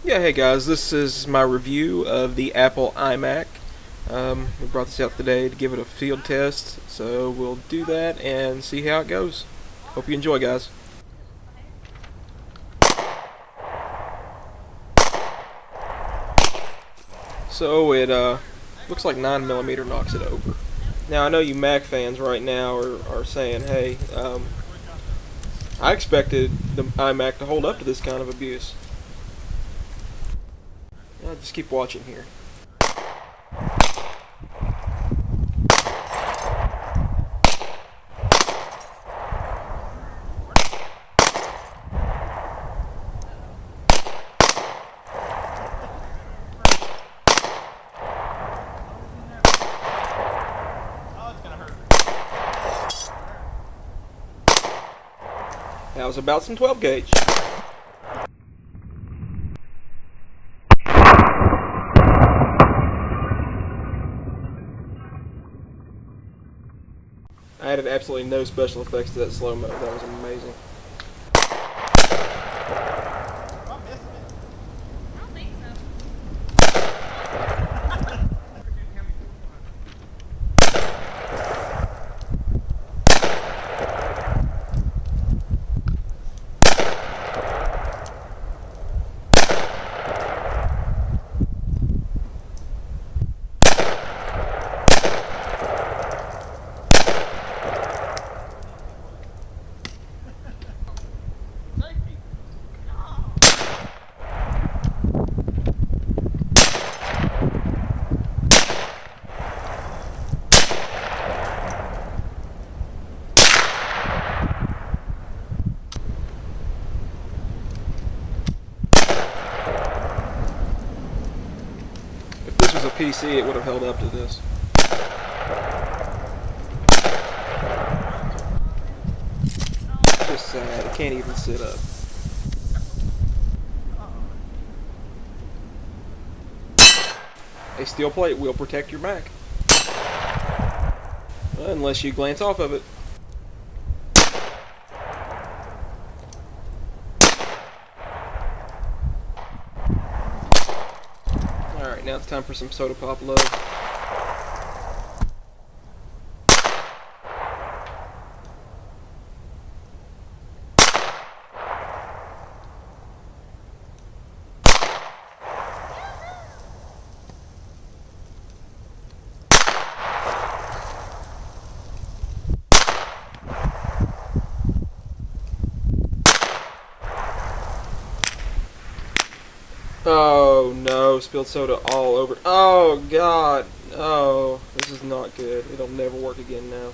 Yeah, hey guys, this is my review of the Apple iMac. We brought this out today to give it a field test, so we'll do that and see how it goes. Hope you enjoy, guys. So it looks like 9mm knocks it over. Now I know you Mac fans right now are saying, hey, I expected the iMac to hold up to this kind of abuse. Just keep watching here. That was about some 12 gauge. I added absolutely no special effects to that slow-mo. That was amazing. If this was a PC, it would have held up to this. Just sad. It can't even sit up. A steel plate will protect your Mac. Unless you glance off of it. Alright, now it's time for some soda pop love. Oh no, spilled soda all over. Oh god. Oh, this is not good. It'll never work again now.